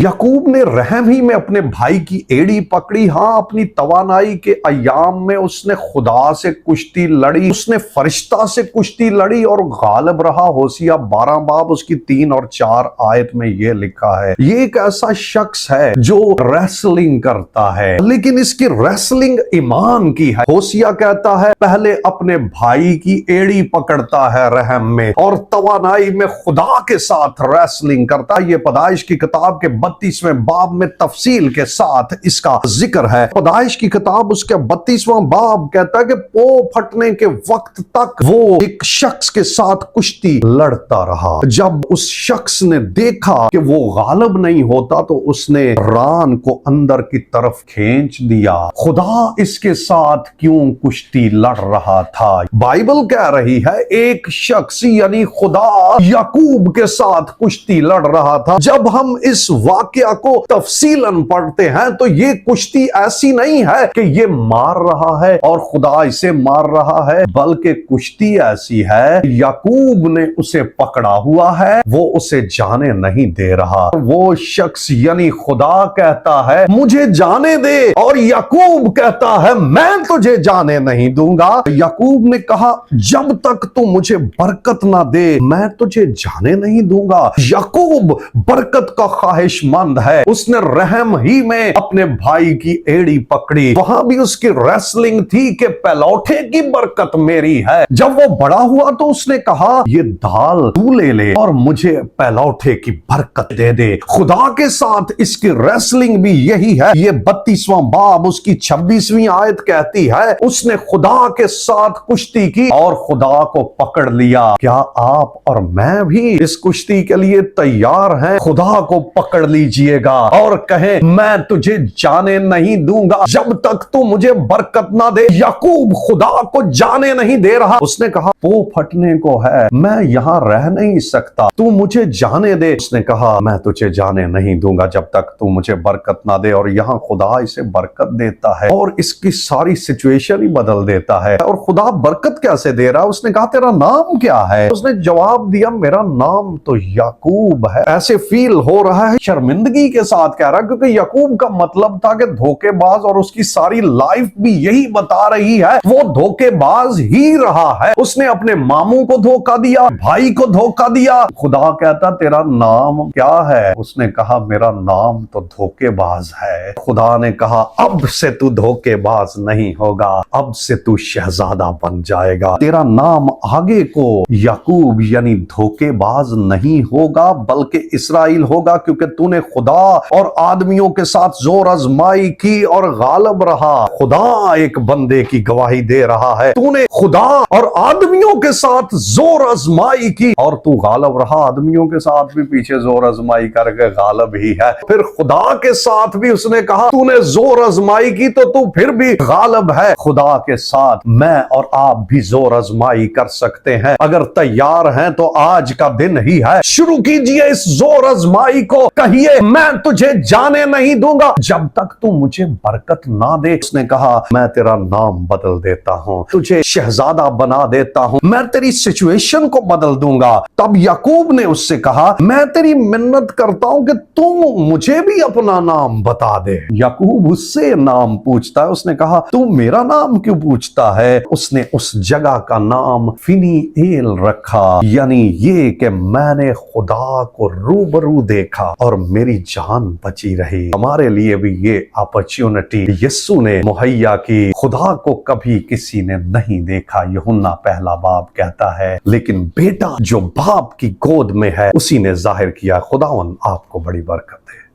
याकूब ने रहम ही में अपने भाई की एड़ी पकड़ी। हाँ, अपनी तवानाई के अयाम में उसने खुदा से कुश्ती लड़ी, उसने फरिश्ता से कुश्ती लड़ी और गालिब रहा। होसिया 12 बाब उसकी 3 और 4 आयत में यह लिखा है। ये एक ऐसा शख्स है जो रेसलिंग करता है, लेकिन इसकी रेसलिंग ईमान की है। होसिया कहता है पहले अपने भाई की एड़ी पकड़ता है रहम में और तवानाई में खुदा के साथ रेसलिंग करता है। ये पैदाइश की किताब के 32वें बाब में तफसील के साथ इसका जिक्र है। पैदाइश की किताब उसके 32वां बाब कहता है कि पो फटने के वक्त तक वो एक शख्स के साथ कुश्ती लड़ता रहा। जब उस शख्स ने देखा कि वो गालिब नहीं होता तो उसने रान को अंदर की तरफ खींच दिया। खुदा इसके साथ क्यों कुश्ती लड़ रहा था? बाइबल कह रही है एक शख्स यानी खुदा याकूब के साथ कुश्ती लड़ रहा था। जब हम इस वाकया को तफसीलन पढ़ते हैं तो ये कुश्ती ऐसी नहीं है कि ये मार रहा है और खुदा इसे मार रहा है, बल्कि कुश्ती ऐसी है याकूब ने उसे पकड़ा हुआ है, वो उसे जाने नहीं दे रहा। वो शख्स यानी खुदा कहता है मुझे जाने दे और याकूब कहता है मैं तुझे जाने नहीं दूंगा। याकूब ने कहा जब तक तू मुझे बरकत ना दे मैं तुझे जाने नहीं दूंगा। याकूब बरकत का ख्वाहिशमंद है। उसने रहम ही में अपने भाई की एड़ी पकड़ी। वहां भी उसकी रेसलिंग थी कि पलौठे की बरकत मेरी है। जब वो बड़ा हुआ तो उसने कहा ये दाल तू ले ले और मुझे पलौठे की बरकत दे दे। खुदा के साथ इसकी रेसलिंग भी यही है। ये 32वां बाब उसकी 26वीं आयत कहती है उसने खुदा के साथ कुश्ती की और खुदा को पकड़ लिया। क्या आप और मैं भी इस कुश्ती के लिए तैयार हैं? खुदा को पकड़ लीजिएगा और कहें मैं तुझे जाने नहीं दूंगा जब तक तू मुझे बरकत ना दे। याकूब खुदा को जाने नहीं दे रहा। उसने कहा पो फटने को है, मैं यहां रह नहीं सकता, तू मुझे जाने दे। उसने कहा मैं तुझे जाने नहीं दूंगा जब तक तू मुझे बरकत ना दे। और यहां खुदा इसे बरकत देता है और इसकी सारी सिचुएशन ही बदल देता है। और खुदा बरकत कैसे दे रहा है? उसने कहा तेरा नाम क्या है? उसने जवाब दिया मेरा नाम तो याकूब है। ऐसे फील हो रहा है शर्मिंदगी के साथ कह रहा, क्योंकि याकूब का मतलब था कि धोखेबाज, और उसकी सारी लाइफ भी यही बता रही है वो धोखेबाज ही रहा है। उसने अपने मामू को धोखा दिया, भाई को धोखा दिया। खुदा कहता तेरा नाम क्या है? उसने कहा मेरा नाम तो धोखेबाज है। खुदा ने कहा अब से तू धोखेबाज नहीं होगा, अब से तू शहजादा बन जाएगा। तेरा नाम आगे को याकूब यानी धोखेबाज नहीं होगा बल्कि इस्राएल होगा, क्योंकि तूने खुदा और आदमियों के साथ जोर आजमाई की और गालिब रहा। खुदा एक बंदे की गवाही दे रहा है, तूने खुदा और आदमियों के साथ जोर आजमाई की और तू गालिब रहा। आदमियों के साथ भी पीछे जोर आजमाई करके गालिब ही है। फिर खुदा के साथ भी उसने कहा तूने जोर आजमाई की तो तू फिर भी गालिब है। खुदा के साथ मैं और आप भी जोर आजमाई कर सकते हैं। अगर तैयार हैं तो आज का दिन ही है, शुरू कीजिए इस जोर आजमाई को। कहिए मैं तुझे जाने नहीं दूंगा जब तक तू मुझे बरकत ना दे। उसने कहा मैं तेरा नाम बदल देता हूं, तुझे शहजादा बना देता हूं, मैं तेरी सिचुएशन को बदल दूंगा। तब याकूब ने उससे कहा मैं तेरी मिन्नत करता हूं कि तू मुझे भी अपना नाम बता दे। याकूब उससे नाम पूछता है। उसने कहा तू मेरा नाम क्यों पूछता है? उसने उस जगह का नाम फिनीएल रखा, यानी ये कि मैंने खुदा को रूबरू देखा और मेरी जान बची रही। हमारे लिए भी ये अपॉर्चुनिटी यीशु ने मुहैया की। खुदा को कभी किसी ने नहीं देखा, यूहन्ना 1 बाब कहता है, लेकिन बेटा जो बाप की गोद में है उसी ने जाहिर किया। खुदावन आपको बड़ी बरकत दे।